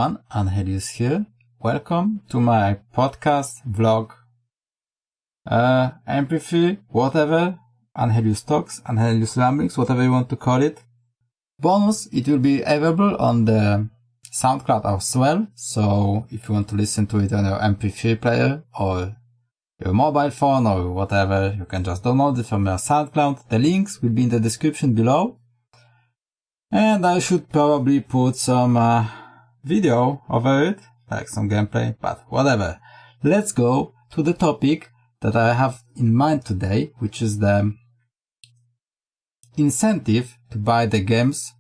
everyone, Angelius here. Welcome to my podcast vlog. MP3, whatever, Angelius Talks, Angelius Ramblings, whatever you want to call it. Bonus, it will be available on the SoundCloud as well, so if you want to listen to it on your MP3 player or your mobile phone or whatever, you can just download it from your SoundCloud. The links will be in the description below. And I should probably put some video over it, like some gameplay, but whatever. Let's go to the topic that I have in mind today, which is the incentive to buy the games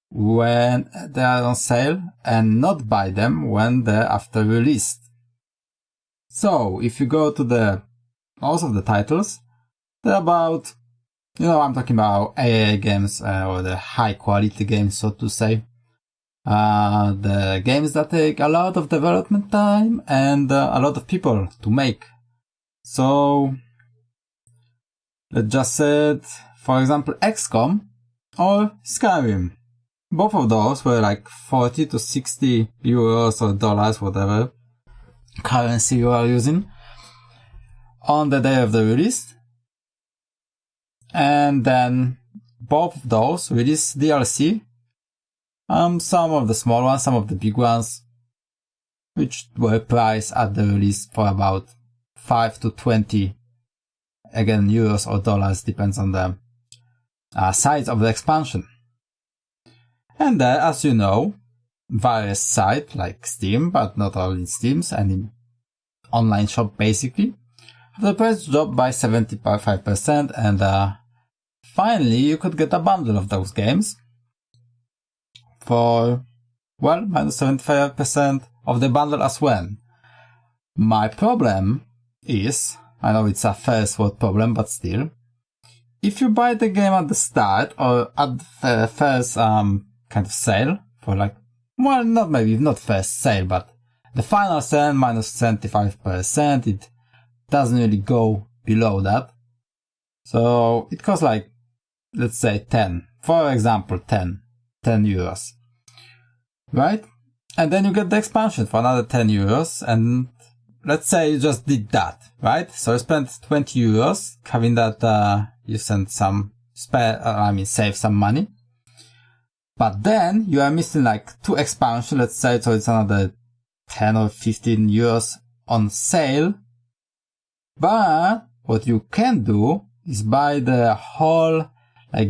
when they are on sale and not buy them when they're after released. So, if you go to most of the titles, they're about, I'm talking about AA games, or the high quality games, so to say. The games that take a lot of development time and a lot of people to make. So, let's just say, for example, XCOM or Skyrim. Both of those were like 40 to 60 euros or dollars, whatever currency you are using, on the day of the release. And then both of those release DLC. Some of the small ones, some of the big ones, which were priced at the release for about 5 to 20, again, euros or dollars, depends on the size of the expansion. And there, as you know, various sites like Steam, but not only Steam's, any online shop basically, have the price dropped by 75%, and finally you could get a bundle of those games for, well, minus 75% of the bundle as well. My problem is, I know it's a first world problem, but still, if you buy the game at the start or at the first kind of sale for like, well, not first sale, but the final sale minus 75%, it doesn't really go below that. So it costs like, let's say 10, for example, 10 euros, right? And then you get the expansion for another 10 euros, and let's say you just did that, right? So you spent 20 euros, having that you send some save some money. But then you are missing like 2 expansions, let's say, so it's another 10 or 15 euros on sale. But what you can do is buy the whole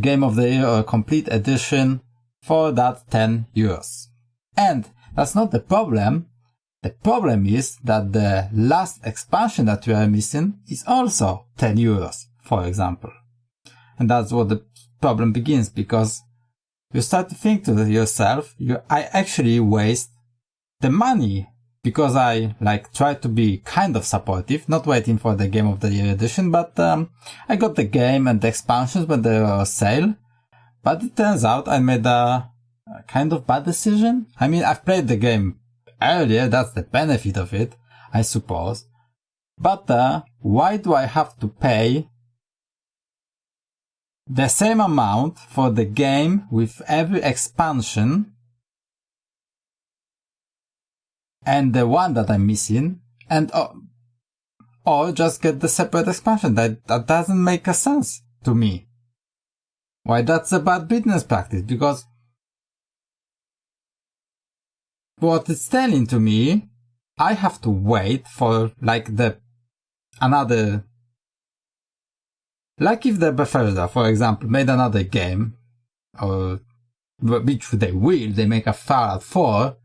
Game of the Year or complete edition for that 10 euros. And that's not the problem. The problem is that the last expansion that you are missing is also 10 euros, for example. And that's what the problem begins, because you start to think to yourself, I actually waste the money because I try to be kind of supportive, not waiting for the Game of the Year edition, but I got the game and the expansions when they were on sale. But it turns out I made a kind of bad decision. I mean, I've played the game earlier, that's the benefit of it, I suppose. But why do I have to pay the same amount for the game with every expansion and the one that I'm missing, and or just get the separate expansion? That doesn't make a sense to me. Why, that's a bad business practice, because what it's telling to me, I have to wait for another. Like if the Preorder, for example, made another game, or which they make a Fallout 4,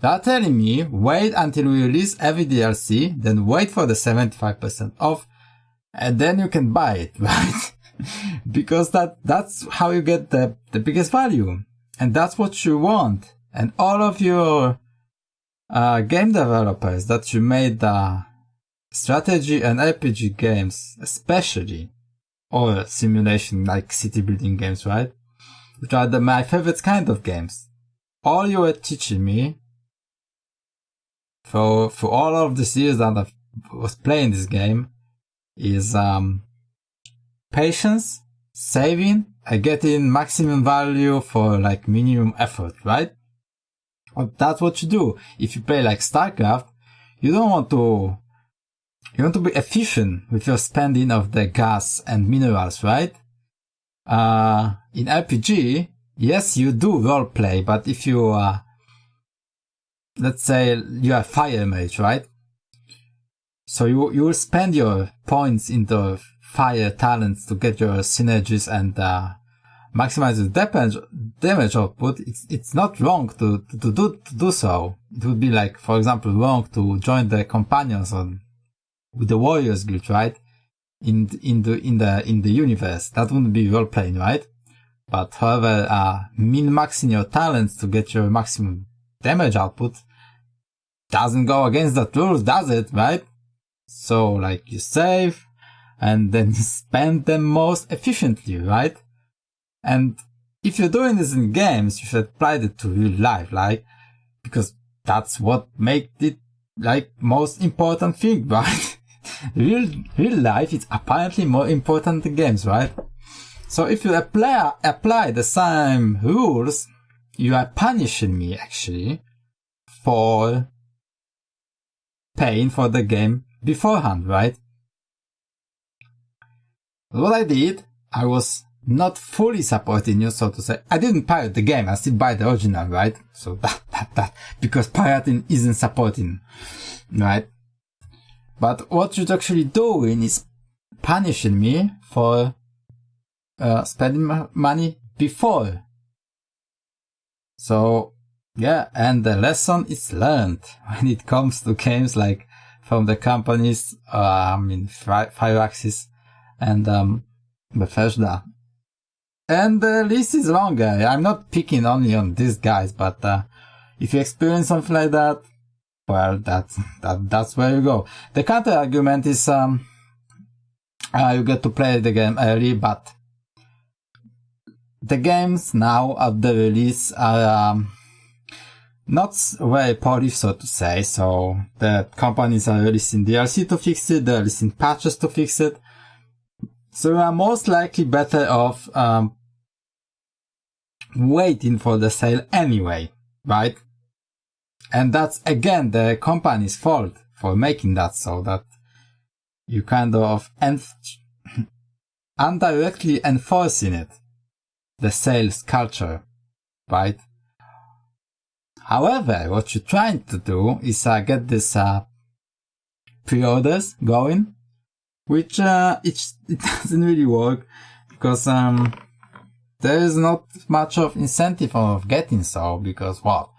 they're telling me, wait until we release every DLC, then wait for the 75% off, and then you can buy it, right? Because that's how you get the biggest value. And that's what you want. And all of your game developers that you made strategy and RPG games, especially, or simulation like city building games, right? Which are my favorite kind of games. All you were teaching me for all of these years that I was playing this game is patience, saving, and getting maximum value for minimum effort, right? That's what you do. If you play like StarCraft, you want to be efficient with your spending of the gas and minerals, right? In RPG, yes, you do roleplay, but if you, let's say you are fire mage, right? So you will spend your points into fire talents to get your synergies and, maximize the damage output. It's not wrong to do so. It would be like, for example, wrong to join the companions with the warriors guild, right? In the universe. That wouldn't be role playing, right? But however, min-maxing your talents to get your maximum damage output doesn't go against the rules, does it, right? So, like, you save, and then you spend them most efficiently, right? And if you're doing this in games, you should apply it to real life, like, because that's what makes it, like, most important thing, right? real life is apparently more important than games, right? So if you apply the same rules, you are punishing me, actually, for paying for the game beforehand, right? What I did, I was not fully supporting you, so to say. I didn't pirate the game, I still buy the original, right? So that, because pirating isn't supporting, right? But what you're actually doing is punishing me for spending money before. So, yeah, and the lesson is learned when it comes to games like from the companies, Firaxis and Bethesda. And the list is longer. I'm not picking only on these guys, but if you experience something like that, well, that's where you go. The counter argument is you get to play the game early, but the games now at the release are not very polished, so to say. So the companies are releasing DLC to fix it, they're releasing patches to fix it. So you are most likely better off waiting for the sale anyway, right? And that's again the company's fault for making that, so that you kind of indirectly enforcing it, the sales culture, right? However, what you're trying to do is get this pre-orders going, which it doesn't really work because there is not much of incentive of getting so, because well,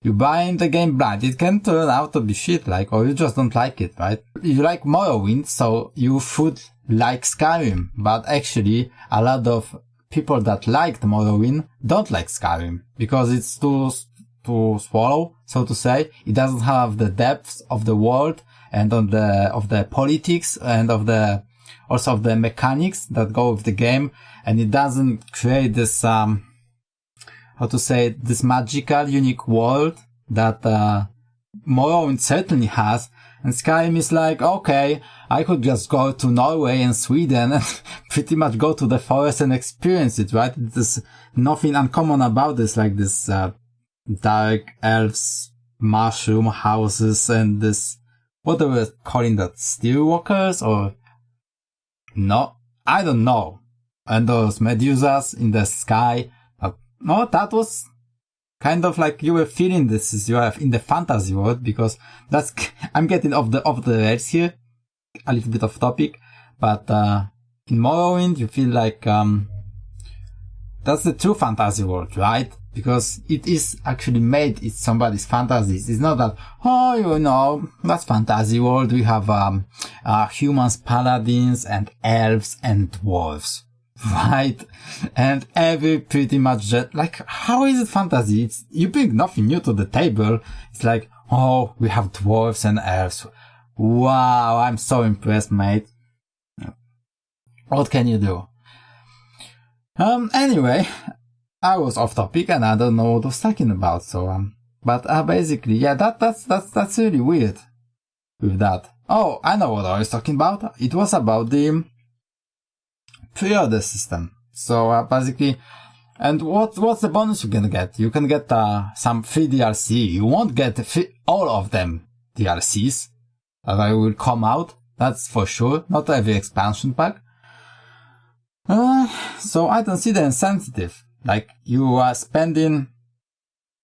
you buy the game blind, it can turn out to be shit, like, or you just don't like it, right? You like Morrowind, so you should like Skyrim, but actually a lot of people that liked Morrowind don't like Skyrim because it's too swallow, so to say. It doesn't have the depths of the world and of the politics and also of the mechanics that go with the game, and it doesn't create this this magical, unique world that Morrowind certainly has. And Skyrim is like, okay, I could just go to Norway and Sweden and pretty much go to the forest and experience it, right? There's nothing uncommon about this, like this dark elves, mushroom houses, and this, what they were calling that, steelwalkers, or no, I don't know. And those medusas in the sky. No, that was kind of like you were feeling this is you are in the fantasy world, because that's, I'm getting off the rails here, a little bit off topic, but in Morrowind you feel like that's the true fantasy world, right? Because it is actually made, it's somebody's fantasies. It's not that, oh, you know, that's fantasy world, we have humans, paladins, and elves and dwarves. Right? And every pretty much like, how is it fantasy? It's, you bring nothing new to the table. It's like, oh, we have dwarves and elves. Wow, I'm so impressed, mate. What can you do? Anyway, I was off topic and I don't know what I was talking about, so, but, basically, yeah, that's really weird with that. Oh, I know what I was talking about. It was about the pre-order system. So basically, And what's the bonus you can get? You can get some free DLC. You won't get all of them DLCs that will come out. That's for sure. Not every expansion pack. So I don't see the incentive. Like, you are spending,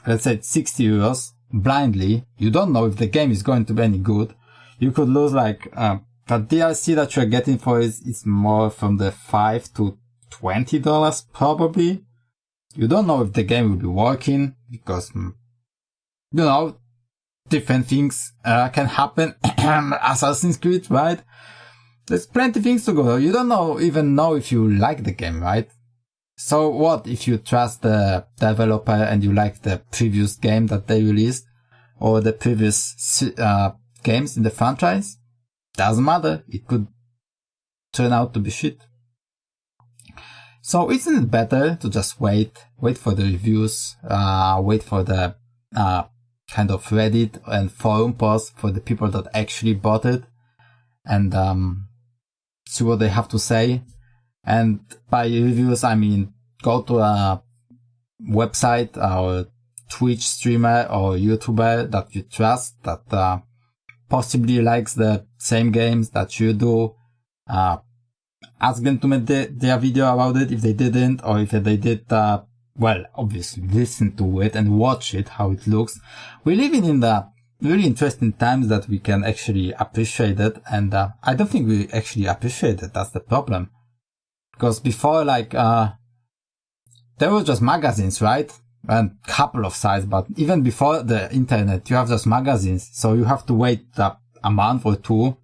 let's say, 60 euros blindly. You don't know if the game is going to be any good. You could lose, like, the DLC that you're getting for is more from the $5 to $20 probably. You don't know if the game will be working because, different things can happen. Assassin's Creed, right? There's plenty of things to go. You don't even know if you like the game, right? So what if you trust the developer and you like the previous game that they released or the previous games in the franchise? Doesn't matter. It could turn out to be shit. So isn't it better to just wait for the reviews, wait for the kind of Reddit and forum posts for the people that actually bought it and see what they have to say? And by reviews, I mean go to a website or Twitch streamer or YouTuber that you trust, that possibly likes the same games that you do. Ask them to make their video about it if they didn't, or if they did, obviously listen to it and watch it, how it looks. We're living in the really interesting times that we can actually appreciate it, and I don't think we actually appreciate it. That's the problem. Because before, there were just magazines, right? And couple of sites, but even before the internet, you have just magazines, so you have to wait a month or two,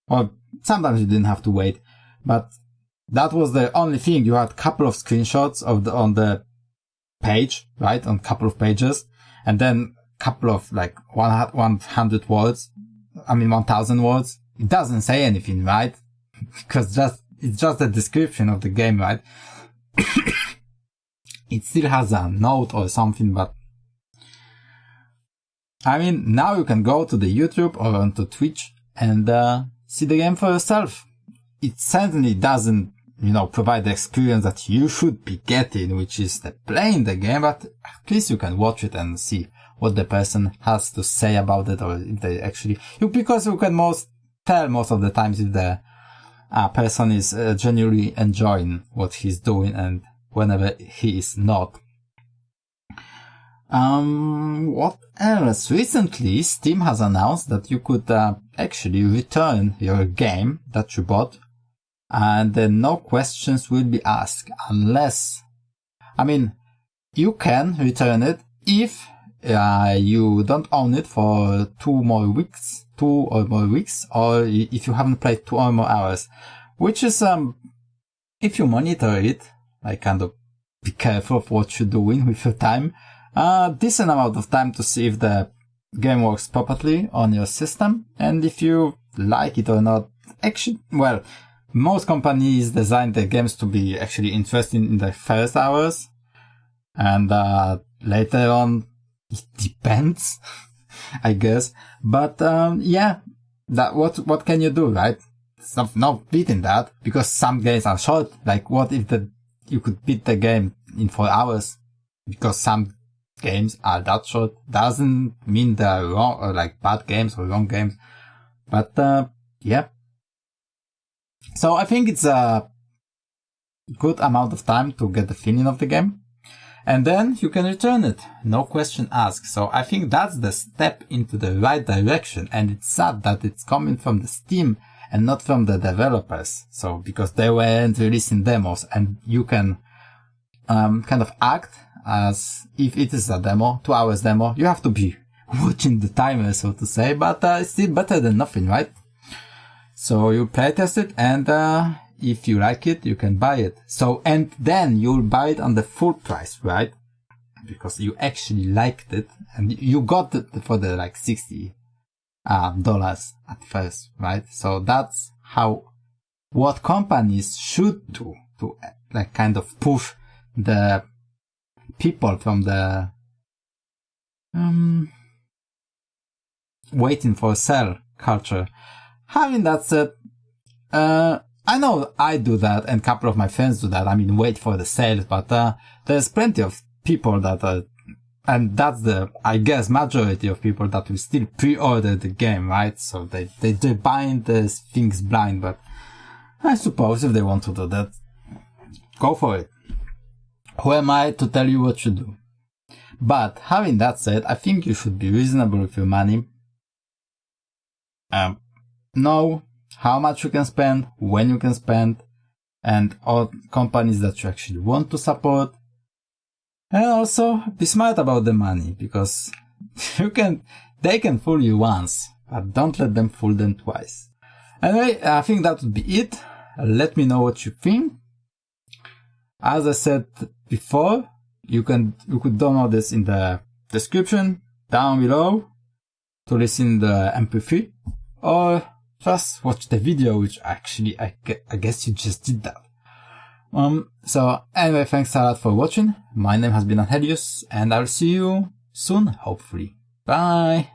or sometimes you didn't have to wait, but that was the only thing. You had a couple of screenshots on the page, right? On a couple of pages, and then a couple of 100 words. I mean 1,000 words. It doesn't say anything, right? Because it's just a description of the game, right? It still has a note or something, but I mean, now you can go to the YouTube or onto Twitch and see the game for yourself. It certainly doesn't, provide the experience that you should be getting, which is playing the game, but at least you can watch it and see what the person has to say about it, or if they actually, because you can tell most of the times if the person is genuinely enjoying what he's doing, and whenever he is not. What else? Recently, Steam has announced that you could actually return your game that you bought, and then no questions will be asked unless, you can return it if you don't own it for 2 or more weeks, or if you haven't played 2 or more hours, which is, if you monitor it, kind of be careful of what you're doing with your time, decent amount of time to see if the game works properly on your system, and if you like it or not. Actually, most companies design their games to be actually interesting in the first hours, and later on, it depends, I guess. But what can you do, right? It's not beating that, because some games are short. What if you could beat the game in 4 hours? Because some games are that short. Doesn't mean they're wrong, or bad games or wrong games. But so I think it's a good amount of time to get the feeling of the game, and then you can return it, no question asked. So I think that's the step into the right direction, and it's sad that it's coming from the Steam and not from the developers. So because they weren't releasing demos, and you can kind of act as if it is a demo, 2 hours demo. You have to be watching the timer, so to say, but it's still better than nothing, right? So you playtest it, and if you like it, you can buy it. So, and then you'll buy it on the full price, right? Because you actually liked it, and you got it for the $60 at first, right? So that's what companies should do to kind of push the people from the waiting for sale culture. Having that said, I know I do that and a couple of my friends do that. I mean, wait for the sales, but there's plenty of people that and that's the, I guess, majority of people that will still pre-order the game, right? So they're buying these things blind, but I suppose if they want to do that, go for it. Who am I to tell you what to do? But having that said, I think you should be reasonable with your money. Know how much you can spend, when you can spend, and all companies that you actually want to support. And also be smart about the money, because they can fool you once, but don't let them fool them twice. Anyway, I think that would be it. Let me know what you think. As I said before, you could download this in the description down below to listen the MP3, or just watch the video, which actually I guess you just did that. So anyway, thanks a lot for watching. My name has been Angelius, and I'll see you soon, hopefully. Bye!